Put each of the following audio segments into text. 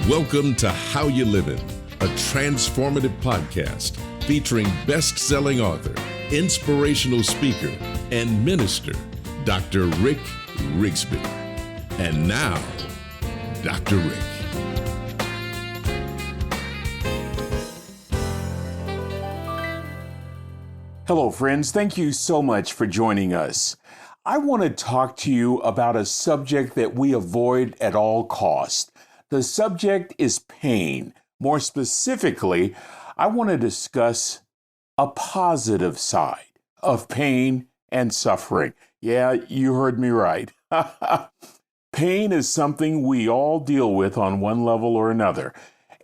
Welcome to How You Livin', a transformative podcast featuring best-selling author, inspirational speaker, and minister, Dr. Rick Rigsby. And now, Dr. Rick. Hello, friends. Thank you so much for joining us. I want to talk to you about a subject that we avoid at all costs. The subject is pain. More specifically, I want to discuss a positive side of pain and suffering. Yeah, you heard me right. Pain is something we all deal with on one level or another,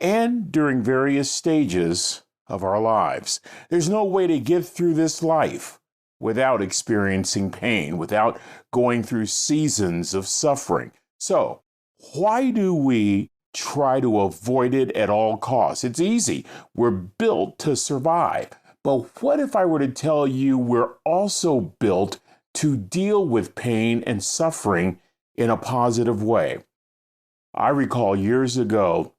and during various stages of our lives. There's no way to get through this life without experiencing pain, without going through seasons of suffering. So, why do we try to avoid it at all costs? It's easy. We're built to survive. But what if I were to tell you we're also built to deal with pain and suffering in a positive way? I recall years ago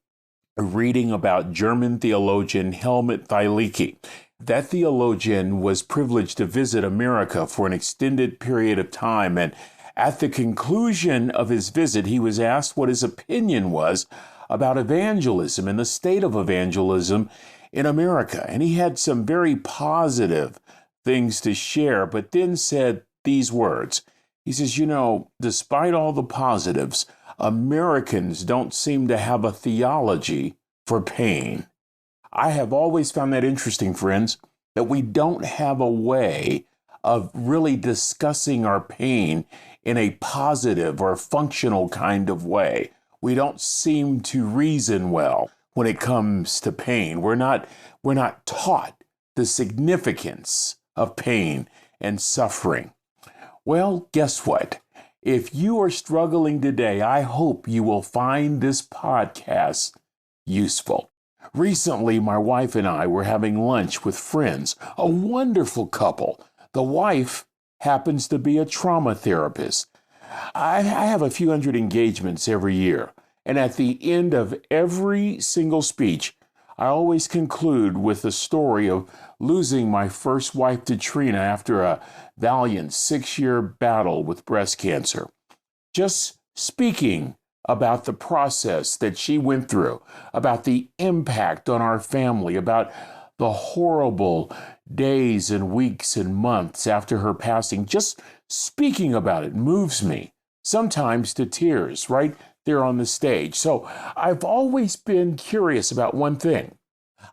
reading about German theologian Helmut Thielicke. That theologian was privileged to visit America for an extended period of time, and at the conclusion of his visit, he was asked what his opinion was about evangelism and the state of evangelism in America. And he had some very positive things to share, but then said these words. He says, despite all the positives, Americans don't seem to have a theology for pain. I have always found that interesting, friends, that we don't have a way of really discussing our pain in a positive or functional kind of way. We don't seem to reason well when it comes to pain. We're not taught the significance of pain and suffering. Well, guess what? If you are struggling today, I hope you will find this podcast useful. Recently, my wife and I were having lunch with friends, a wonderful couple. The wife happens to be a trauma therapist. I have a few hundred engagements every year, and at the end of every single speech, I always conclude with the story of losing my first wife to Trina after a valiant 6-year battle with breast cancer. Just speaking about the process that she went through, about the impact on our family, about the horrible days and weeks and months after her passing, just speaking about it moves me, sometimes to tears, right there on the stage. So I've always been curious about one thing.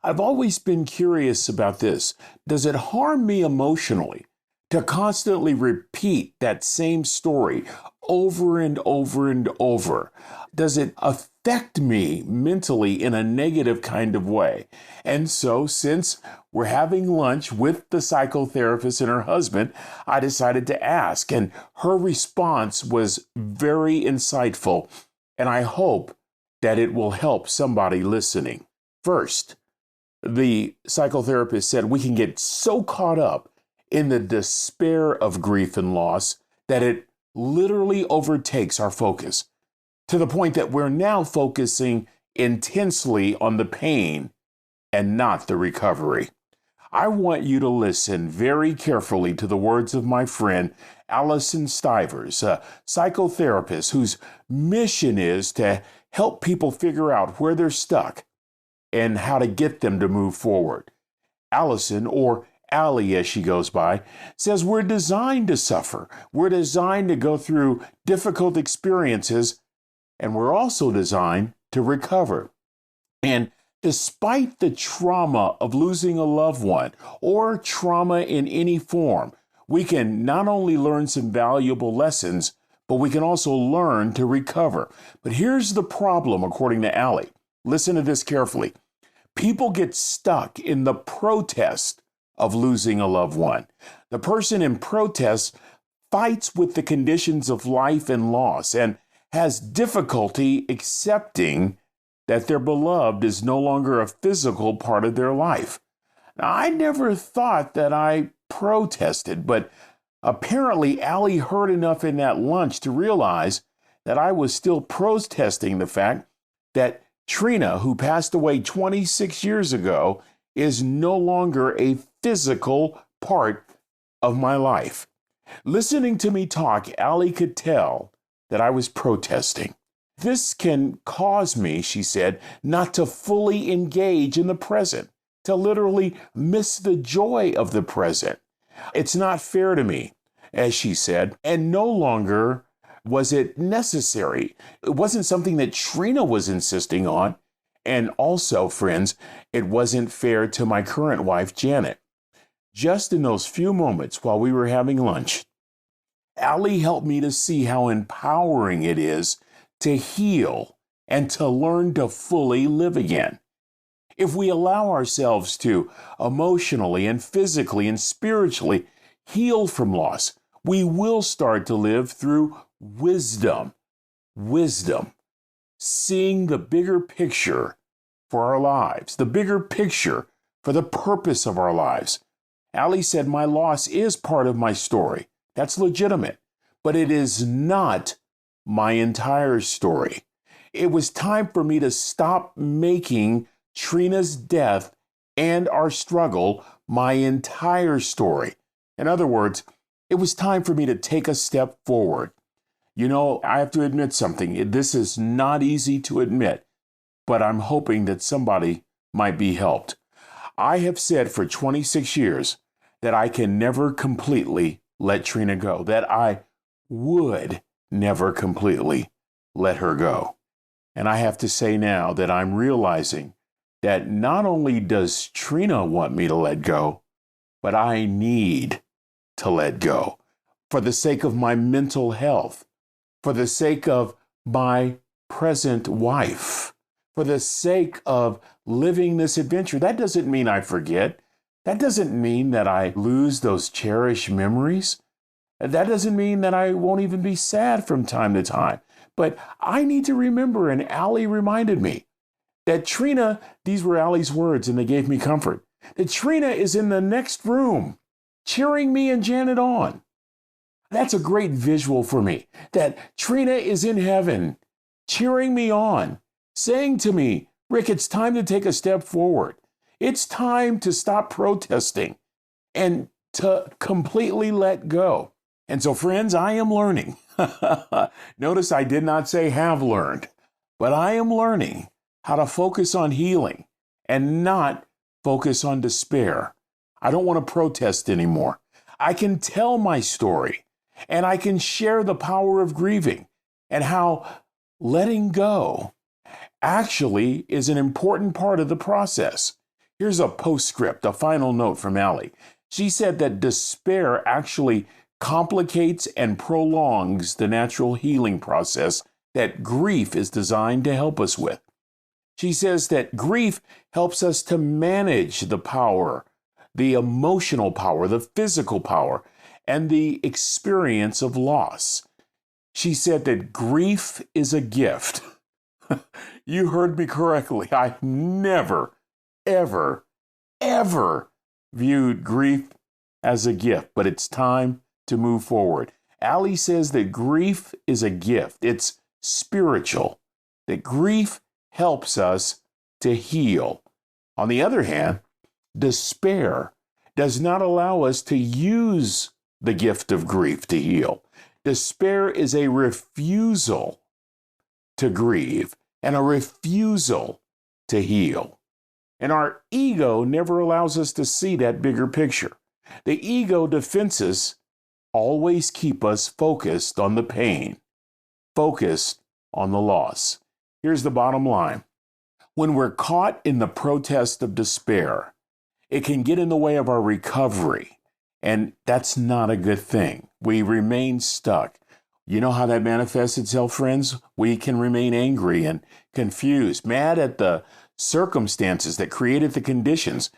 I've always been curious about this. Does it harm me emotionally to constantly repeat that same story over and over and over? Does it affect me mentally in a negative kind of way? And so, since we're having lunch with the psychotherapist and her husband, I decided to ask, and her response was very insightful, and I hope that it will help somebody listening. First, the psychotherapist said we can get so caught up in the despair of grief and loss that it literally overtakes our focus to the point that we're now focusing intensely on the pain and not the recovery. I want you to listen very carefully to the words of my friend Allison Stivers, a psychotherapist whose mission is to help people figure out where they're stuck and how to get them to move forward. Allison, or Allie as she goes by, says we're designed to suffer. We're designed to go through difficult experiences, and we're also designed to recover. And despite the trauma of losing a loved one or trauma in any form, we can not only learn some valuable lessons, but we can also learn to recover. But here's the problem, according to Allie. Listen to this carefully. People get stuck in the protest of losing a loved one. The person in protest fights with the conditions of life and loss and has difficulty accepting that their beloved is no longer a physical part of their life. Now, I never thought that I protested, but apparently Allie heard enough in that lunch to realize that I was still protesting the fact that Trina, who passed away 26 years ago, is no longer a physical part of my life. Listening to me talk, Allie could tell that I was protesting. This can cause me, she said, not to fully engage in the present, to literally miss the joy of the present. It's not fair to me, as she said, and no longer was it necessary. It wasn't something that Trina was insisting on. And also, friends, it wasn't fair to my current wife, Janet. Just in those few moments while we were having lunch, Allie helped me to see how empowering it is to heal and to learn to fully live again. If we allow ourselves to emotionally and physically and spiritually heal from loss, we will start to live through wisdom, seeing the bigger picture for our lives, the bigger picture for the purpose of our lives. Allie said, my loss is part of my story. That's legitimate, but it is not my entire story. It was time for me to stop making Trina's death and our struggle my entire story. In other words, it was time for me to take a step forward. You know, I have to admit something. This is not easy to admit, but I'm hoping that somebody might be helped. I have said for 26 years that I can never completely let Trina go, that I would never completely let her go. And I have to say now that I'm realizing that not only does Trina want me to let go, but I need to let go for the sake of my mental health, for the sake of my present wife, for the sake of living this adventure. That doesn't mean I forget. That doesn't mean that I lose those cherished memories. That doesn't mean that I won't even be sad from time to time. But I need to remember, and Allie reminded me, that Trina, these were Allie's words, and they gave me comfort, that Trina is in the next room, cheering me and Janet on. That's a great visual for me, that Trina is in heaven, cheering me on, saying to me, Rick, it's time to take a step forward. It's time to stop protesting and to completely let go. And so, friends, I am learning. Notice I did not say have learned, but I am learning how to focus on healing and not focus on despair. I don't want to protest anymore. I can tell my story and I can share the power of grieving and how letting go actually is an important part of the process. Here's a postscript, a final note from Allie. She said that despair actually complicates and prolongs the natural healing process that grief is designed to help us with. She says that grief helps us to manage the power, the emotional power, the physical power, and the experience of loss. She said that grief is a gift. You heard me correctly. I never, ever, ever viewed grief as a gift, but it's time to move forward. Allie says that grief is a gift. It's spiritual, that grief helps us to heal. On the other hand, despair does not allow us to use the gift of grief to heal. Despair is a refusal to grieve and a refusal to heal. And our ego never allows us to see that bigger picture. The ego defenses always keep us focused on the pain, focused on the loss. Here's the bottom line. When we're caught in the protest of despair, it can get in the way of our recovery, and that's not a good thing. We remain stuck. You know how that manifests itself, friends? We can remain angry and confused, mad at the circumstances that created the conditions.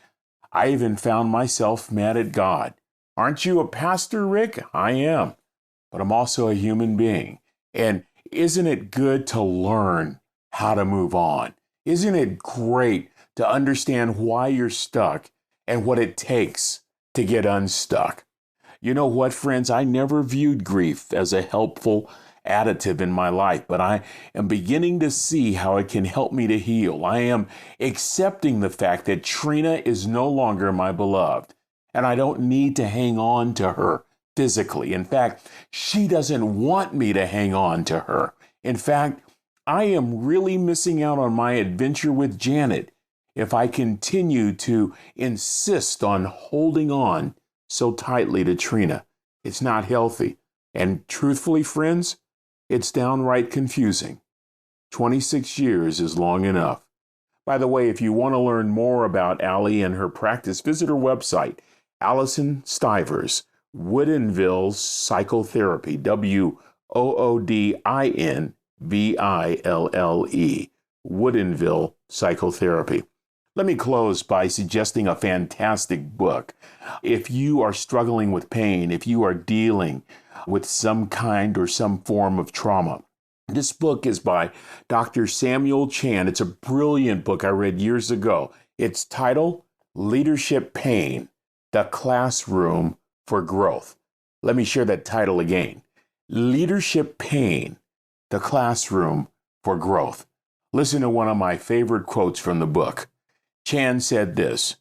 I even found myself mad at God. Aren't you a pastor, Rick? I am, but I'm also a human being. And isn't it good to learn how to move on? Isn't it great to understand why you're stuck and what it takes to get unstuck? You know what, friends? I never viewed grief as a helpful additive in my life, but I am beginning to see how it can help me to heal. I am accepting the fact that Trina is no longer my beloved, and I don't need to hang on to her physically. In fact, she doesn't want me to hang on to her. In fact, I am really missing out on my adventure with Janet if I continue to insist on holding on so tightly to Trina. It's not healthy. And truthfully, friends, it's downright confusing. 26 years is long enough. By the way, if you want to learn more about Allie and her practice, visit her website, Allison Stivers, Woodinville Psychotherapy, Woodinville, Woodinville Psychotherapy. Let me close by suggesting a fantastic book. If you are struggling with pain, if you are dealing with some kind or some form of trauma, this book is by Dr. Samuel Chan. It's a brilliant book I read years ago. It's titled Leadership Pain, The Classroom for Growth. Let me share that title again. Leadership Pain, The Classroom for Growth. Listen to one of my favorite quotes from the book. Chan said this: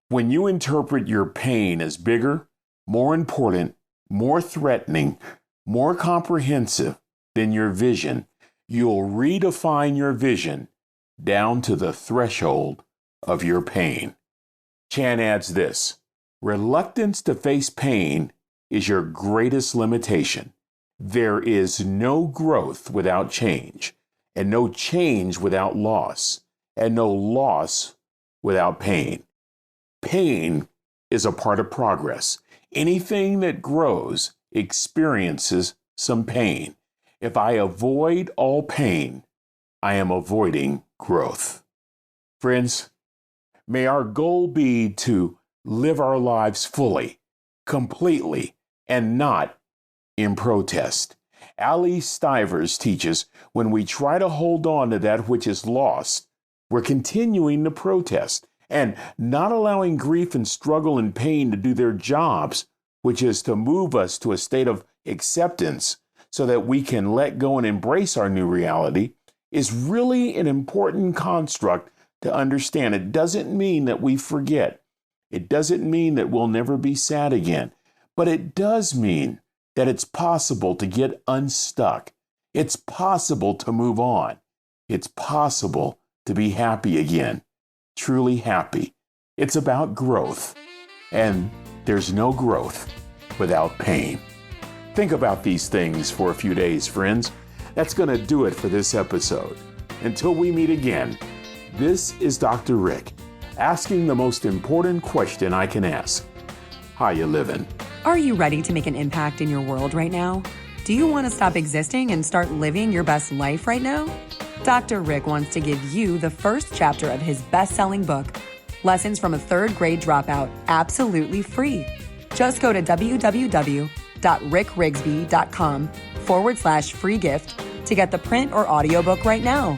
"When you interpret your pain as bigger, more important, more threatening, more comprehensive than your vision, you'll redefine your vision down to the threshold of your pain." Chan adds this: "Reluctance to face pain is your greatest limitation. There is no growth without change, and no change without loss, and no loss without pain. Pain is a part of progress. Anything that grows experiences some pain. If I avoid all pain, I am avoiding growth." Friends, may our goal be to live our lives fully, completely, and not in protest. Allie Stivers teaches when we try to hold on to that which is lost, we're continuing to protest and not allowing grief and struggle and pain to do their jobs, which is to move us to a state of acceptance so that we can let go and embrace our new reality, is really an important construct to understand. It doesn't mean that we forget. It doesn't mean that we'll never be sad again, but it does mean that it's possible to get unstuck. It's possible to move on. It's possible to be happy again, truly happy. It's about growth, and there's no growth without pain. Think about these things for a few days, friends. That's going to do it for this episode. Until we meet again, this is Dr. Rick, asking the most important question I can ask. How you living? Are you ready to make an impact in your world right now? Do you want to stop existing and start living your best life right now? Dr. Rick wants to give you the first chapter of his best-selling book, Lessons from a Third Grade Dropout, absolutely free. Just go to www.rickrigsby.com/free gift to get the print or audiobook right now.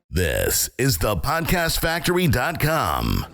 This is the podcastfactory.com.